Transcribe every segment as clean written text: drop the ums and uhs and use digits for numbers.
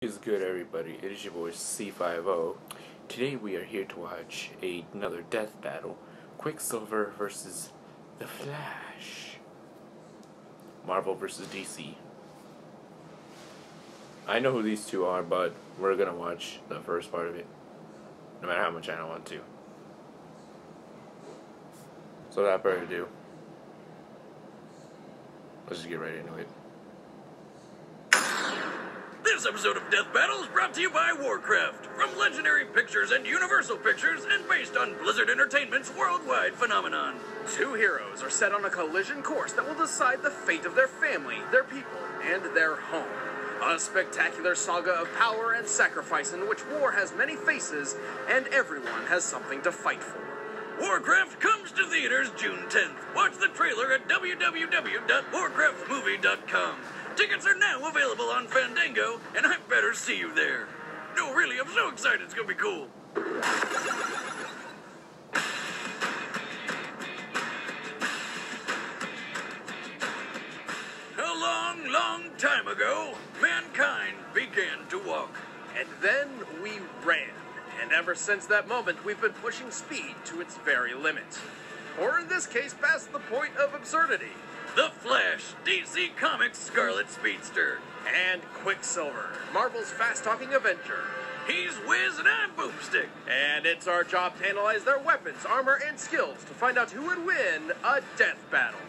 Is good, everybody? It is your boy C50. Today we are here to watch another death battle: Quicksilver versus the Flash. Marvel versus DC. I know who these two are, but we're gonna watch the first part of it, no matter how much I don't want to. So without further ado, let's just get right into it. This episode of Death Battle is brought to you by Warcraft, from Legendary Pictures and Universal Pictures, and based on Blizzard Entertainment's worldwide phenomenon. Two heroes are set on a collision course that will decide the fate of their family, their people, and their home. A spectacular saga of power and sacrifice in which war has many faces, and everyone has something to fight for. Warcraft comes to theaters June 10th. Watch the trailer at www.warcraftmovie.com. Tickets are now available on Fandango, and I better see you there. No, really, I'm so excited. It's gonna be cool. A long, long time ago, mankind began to walk. And then we ran. And ever since that moment, we've been pushing speed to its very limit. Or in this case, past the point of absurdity. The Flash, DC Comics' Scarlet Speedster. And Quicksilver, Marvel's fast-talking Avenger. He's Wiz and I'm Boomstick. And it's our job to analyze their weapons, armor, and skills to find out who would win a death battle.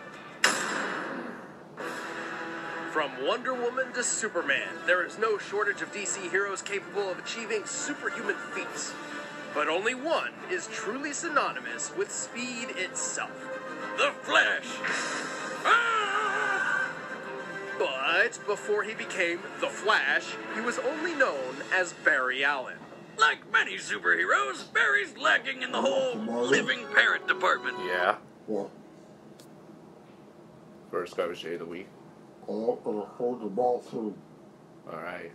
From Wonder Woman to Superman, there is no shortage of DC heroes capable of achieving superhuman feats. But only one is truly synonymous with speed itself. The Flash. But before he became the Flash, he was only known as Barry Allen. Like many superheroes, Barry's lacking in the whole living parent department. Yeah. What? First guy was Jay of the Week. Hold the ball through. Alright.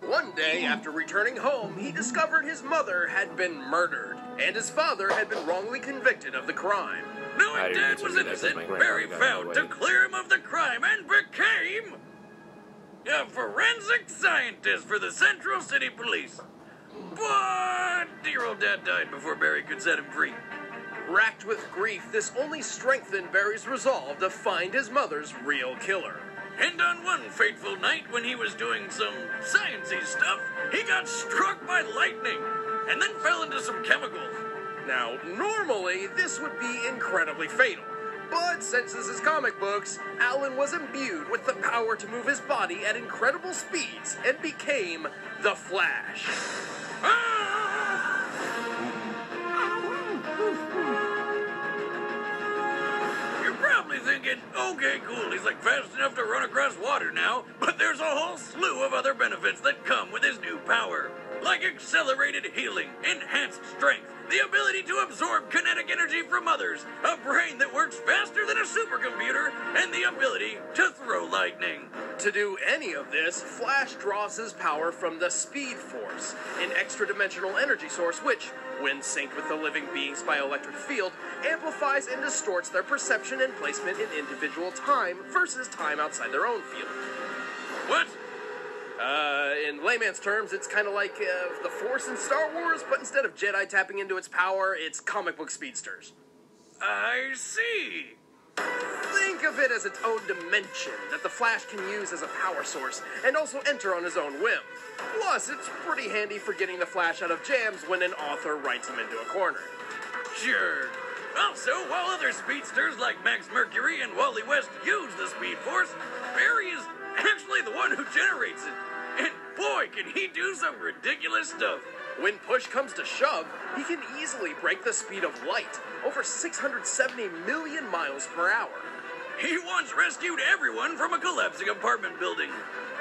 One day, after returning home, he discovered his mother had been murdered, and his father had been wrongly convicted of the crime. Knowing Dad was innocent, Barry vowed to clear him of the crime and became a forensic scientist for the Central City Police. But dear old Dad died before Barry could set him free. Racked with grief, this only strengthened Barry's resolve to find his mother's real killer. And on one fateful night when he was doing some sciencey stuff, he got struck by lightning and then fell into some chemicals. Now, normally, this would be incredibly fatal. But since this is comic books, Alan was imbued with the power to move his body at incredible speeds and became the Flash. You're probably thinking, okay, cool, he's like fast enough to run across water now, but there's a whole slew of other benefits that come with his new power. Like accelerated healing, enhanced strength, the ability to absorb kinetic energy from others, a brain that works faster than a supercomputer, and the ability to throw lightning. To do any of this, Flash draws his power from the Speed Force, an extra-dimensional energy source which, when synced with the living being's bioelectric field, amplifies and distorts their perception and placement in individual time versus time outside their own field. What? In layman's terms, it's kind of like the Force in Star Wars, but instead of Jedi tapping into its power, it's comic book speedsters. I see. Think of it as its own dimension that the Flash can use as a power source and also enter on his own whim. Plus, it's pretty handy for getting the Flash out of jams when an author writes him into a corner. Sure. Also, while other speedsters like Max Mercury and Wally West use the Speed Force, Barry is actually the one who generates it. And boy, can he do some ridiculous stuff. When push comes to shove, he can easily break the speed of light, over 670 million miles per hour. He once rescued everyone from a collapsing apartment building,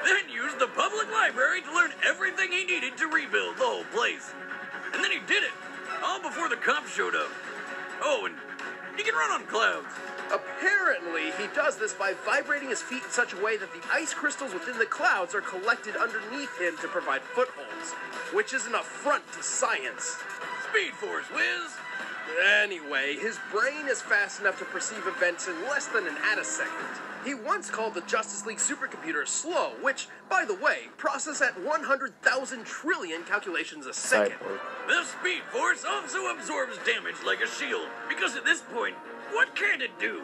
then used the public library to learn everything he needed to rebuild the whole place. And then he did it, all before the cops showed up. Oh, and he can run on clouds. Apparently, he does this by vibrating his feet in such a way that the ice crystals within the clouds are collected underneath him to provide footholds, which is an affront to science. Speed Force, Wiz. Anyway, his brain is fast enough to perceive events in less than an attosecond. He once called the Justice League supercomputer slow, which, by the way, process at 100,000 trillion calculations a second. The Speed Force also absorbs damage like a shield, because at this point, what can it do?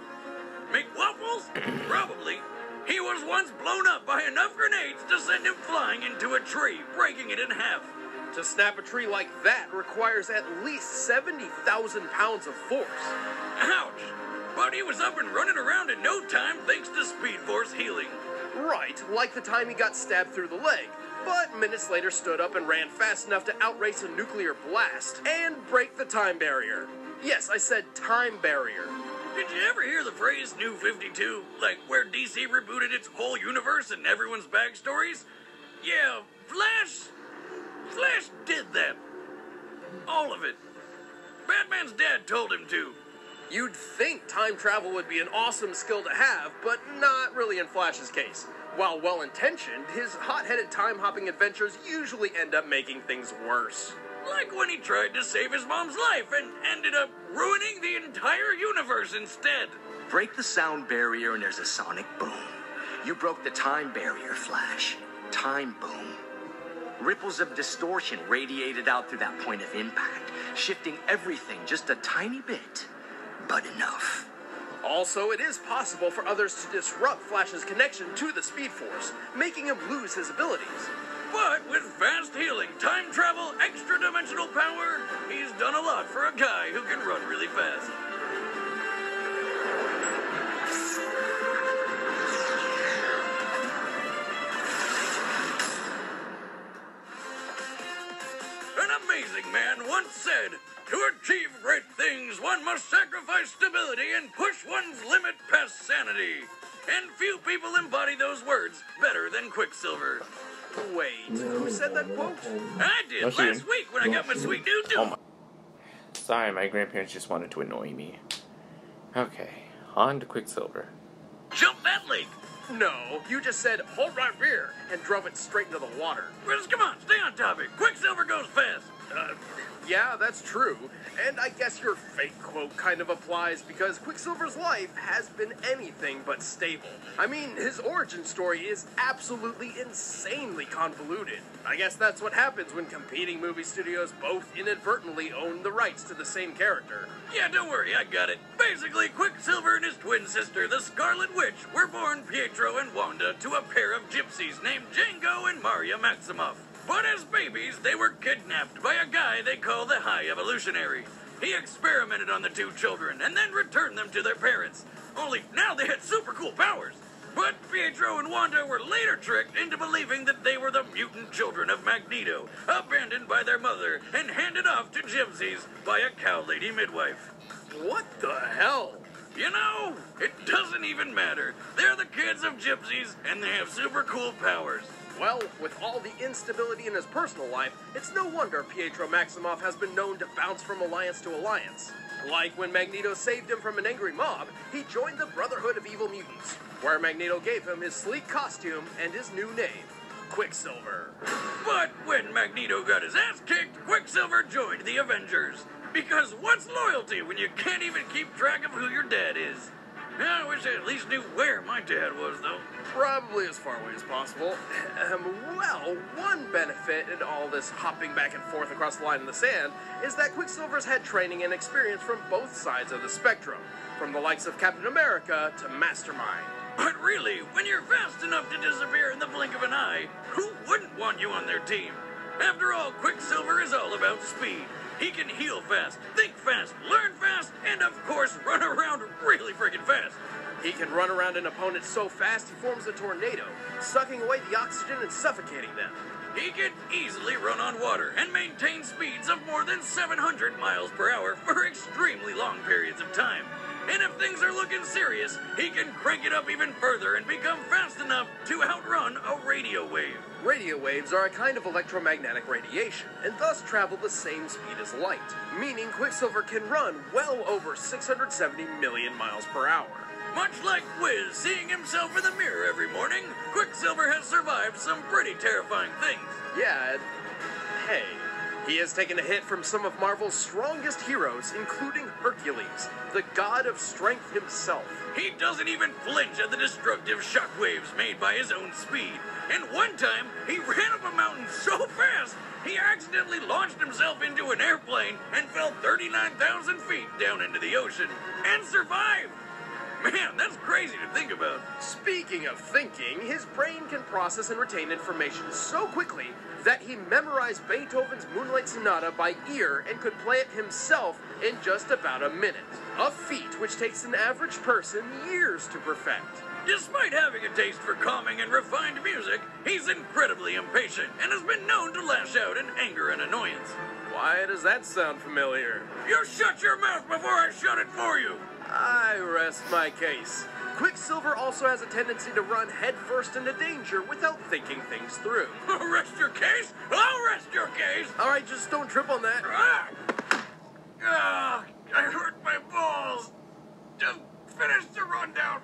Make waffles? Probably. He was once blown up by enough grenades to send him flying into a tree, breaking it in half. To snap a tree like that requires at least 70,000 pounds of force. Ouch! But he was up and running around in no time thanks to Speed Force healing. Right, like the time he got stabbed through the leg, but minutes later stood up and ran fast enough to outrace a nuclear blast and break the time barrier. Yes, I said time barrier. Did you ever hear the phrase New 52? Like where DC rebooted its whole universe and everyone's backstories? Yeah, Flash did that. All of it. Batman's dad told him to. You'd think time travel would be an awesome skill to have, but not really in Flash's case. While well-intentioned, his hot-headed time-hopping adventures usually end up making things worse. Like when he tried to save his mom's life and ended up ruining the entire universe instead. Break the sound barrier and there's a sonic boom. You broke the time barrier, Flash. Time boom. Ripples of distortion radiated out through that point of impact, shifting everything just a tiny bit, but enough. Also, it is possible for others to disrupt Flash's connection to the Speed Force, making him lose his abilities. But with fast healing, time travel, extra-dimensional power, he's done a lot for a guy who can run really fast. An amazing man once said, "To achieve great things, one must sacrifice stability and push one's limit past sanity." And few people embody those words better than Quicksilver. Wait, who said that quote? I did last week when I got my sweet dude too. Oh my. Sorry, my grandparents just wanted to annoy me. Okay, on to Quicksilver. Jump that lake. No, you just said, "Hold right rear," and drove it straight into the water. Chris, come on, stay on topic. Quicksilver goes fast. Yeah, that's true. And I guess your fake quote kind of applies because Quicksilver's life has been anything but stable. I mean, his origin story is absolutely insanely convoluted. I guess that's what happens when competing movie studios both inadvertently own the rights to the same character. Yeah, don't worry, I got it. Basically, Quicksilver and his twin sister, the Scarlet Witch, were born Pietro and Wanda to a pair of gypsies named Django and Maria Maximoff. But as babies, they were kidnapped by a guy they call the High Evolutionary. He experimented on the two children and then returned them to their parents. Only now they had super cool powers. But Pietro and Wanda were later tricked into believing that they were the mutant children of Magneto, abandoned by their mother and handed off to gypsies by a cow lady midwife. What the hell? You know, it doesn't even matter. They're the kids of gypsies and they have super cool powers. Well, with all the instability in his personal life, it's no wonder Pietro Maximoff has been known to bounce from alliance to alliance. Like when Magneto saved him from an angry mob, he joined the Brotherhood of Evil Mutants, where Magneto gave him his sleek costume and his new name, Quicksilver. But when Magneto got his ass kicked, Quicksilver joined the Avengers. Because what's loyalty when you can't even keep track of who your dad is? I wish I at least knew where my dad was, though. Probably as far away as possible. Well, one benefit in all this hopping back and forth across the line in the sand is that Quicksilver's had training and experience from both sides of the spectrum, from the likes of Captain America to Mastermind. But really, when you're fast enough to disappear in the blink of an eye, who wouldn't want you on their team? After all, Quicksilver is all about speed. He can heal fast, think fast, learn fast, and of course run around really freaking fast. He can run around an opponent so fast he forms a tornado, sucking away the oxygen and suffocating them. He can easily run on water and maintain speeds of more than 700 miles per hour for extremely long periods of time. And if things are looking serious, he can crank it up even further and become fast enough to outrun a radio wave. Radio waves are a kind of electromagnetic radiation, and thus travel the same speed as light, meaning Quicksilver can run well over 670 million miles per hour. Much like Wiz seeing himself in the mirror every morning, Quicksilver has survived some pretty terrifying things. Yeah, hey, He has taken a hit from some of Marvel's strongest heroes, including Hercules, the god of strength himself. He doesn't even flinch at the destructive shockwaves made by his own speed. And one time, he ran up a mountain so fast, he accidentally launched himself into an airplane and fell 39,000 feet down into the ocean and survived. Man, that's crazy to think about. Speaking of thinking, his brain can process and retain information so quickly that he memorized Beethoven's Moonlight Sonata by ear and could play it himself in just about a minute. A feat which takes an average person years to perfect. Despite having a taste for calming and refined music, he's incredibly impatient and has been known to lash out in anger and annoyance. Why does that sound familiar? You shut your mouth before I shut it for you! I rest my case. Quicksilver also has a tendency to run headfirst into danger without thinking things through. Rest your case? I'll rest your case! Alright, just don't trip on that. I hurt my balls! Just finish the rundown!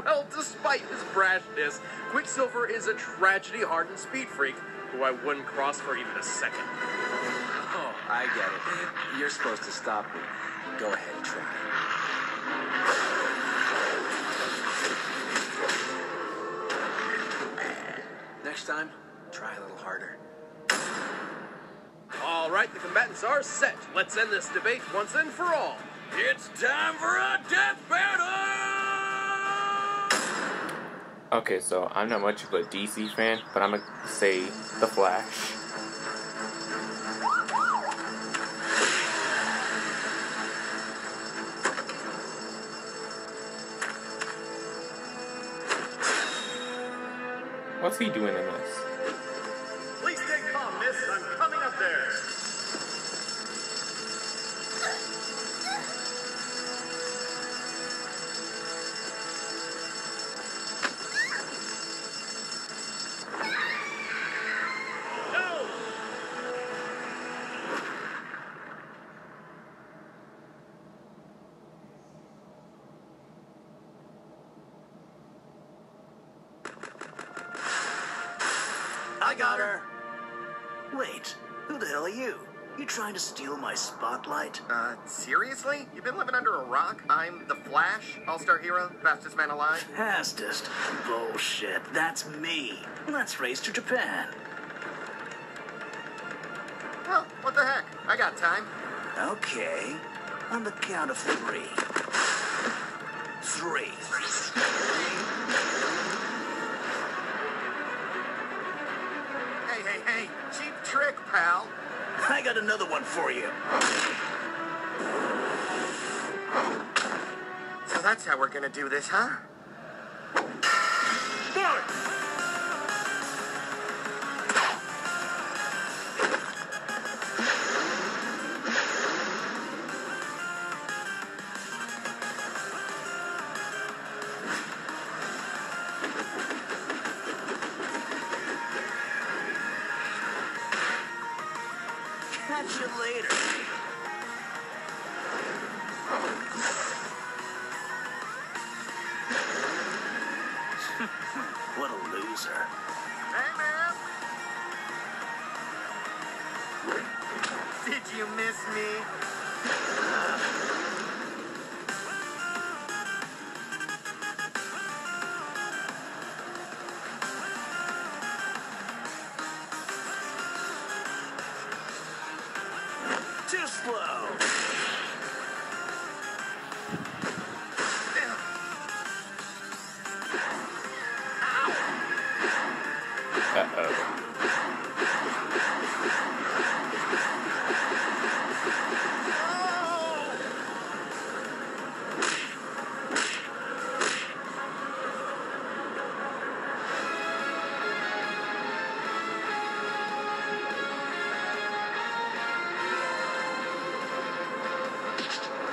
Well, despite his brashness, Quicksilver is a tragedy-hardened speed freak who I wouldn't cross for even a second. Oh, I get it. You're supposed to stop me. Go ahead, try. Next time, try a little harder. All right, the combatants are set. Let's end this debate once and for all. It's time for a death battle! Okay, so I'm not much of a DC fan, but I'm gonna say The Flash. What's he doing in this? Please stay calm, miss. I'm coming up there. No! I got her. Wait, who the hell are you? You trying to steal my spotlight? Seriously? You've been living under a rock? I'm the Flash, all-star hero, fastest man alive. Fastest? Bullshit, that's me. Let's race to Japan. Well, what the heck? I got time. Okay, on the count of 3. 3. Hey, cheap trick, pal. I got another one for you. So that's how we're gonna do this, huh? Catch you later. What a loser. Hey, man! Did you miss me? Too slow. Uh-oh.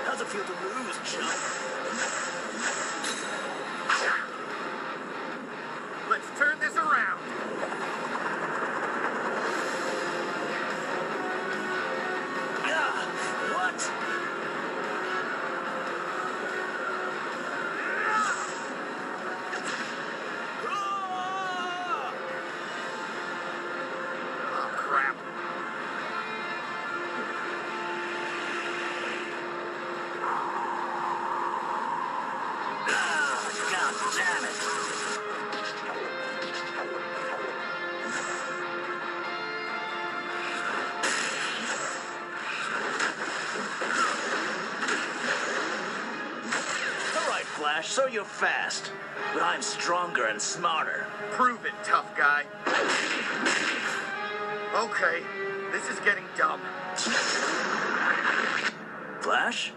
How's it feel to lose, chump? Let's turn this around. What? Oh, crap. Flash, so you're fast. But I'm stronger and smarter. Prove it, tough guy. Okay, this is getting dumb. Flash?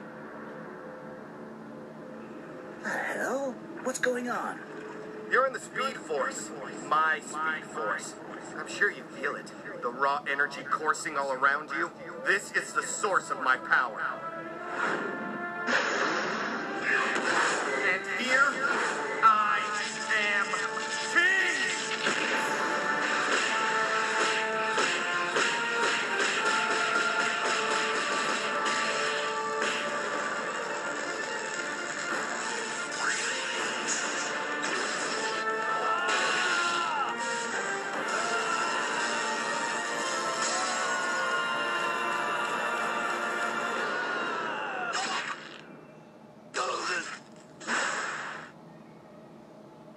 The hell? What's going on? You're in the Speed Force. My Speed Force. I'm sure you feel it. The raw energy coursing all around you. This is the source of my power. And here, I am king!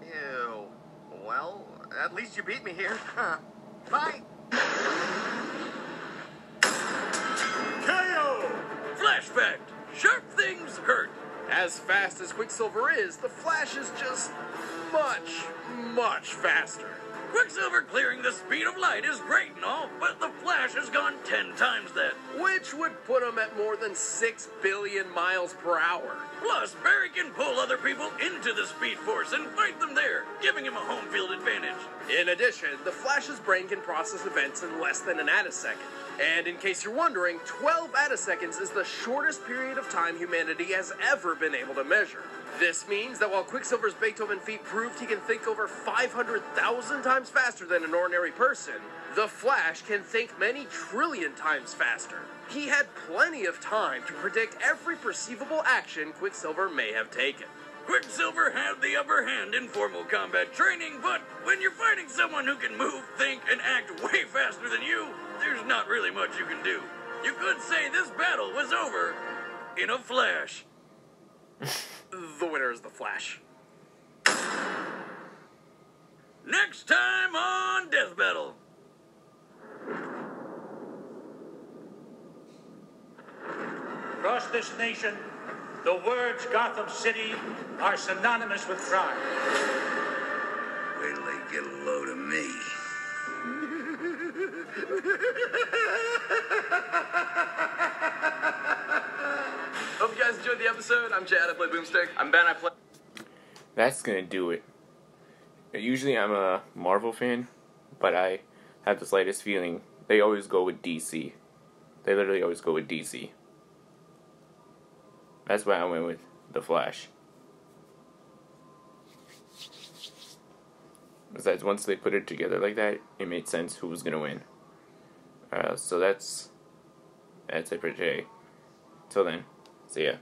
Ew. Well, at least you beat me here. Huh. Bye! KO! Flashback. Sharp things hurt. As fast as Quicksilver is, the Flash is just much faster. Quicksilver clearing the speed of light is great and all, but the Flash has gone 10 times that. Which would put him at more than 6 billion miles per hour. Plus, Barry can pull other people into the Speed Force and fight them there, giving him a home field advantage. In addition, the Flash's brain can process events in less than an attisecond. And in case you're wondering, 12 attiseconds is the shortest period of time humanity has ever been able to measure. This means that while Quicksilver's Beethoven feat proved he can think over 500,000 times faster than an ordinary person, the Flash can think many trillion times faster. He had plenty of time to predict every perceivable action Quicksilver may have taken. Quicksilver had the upper hand in formal combat training, but when you're fighting someone who can move, think, and act way faster than you, there's not really much you can do. You could say this battle was over in a flash. The winner is the Flash. Next time on Death Battle. Across this nation, the words Gotham City are synonymous with crime. Wait till they get a load of me. Hope you guys enjoyed the episode. I'm Chad, I play Boomstick. I'm Ben, I play... That's gonna do it. Usually I'm a Marvel fan, but I have the slightest feeling they always go with DC. They literally always go with DC. That's why I went with The Flash. Besides, once they put it together like that, it made sense who was gonna win. So that's it for today. Till then, see ya.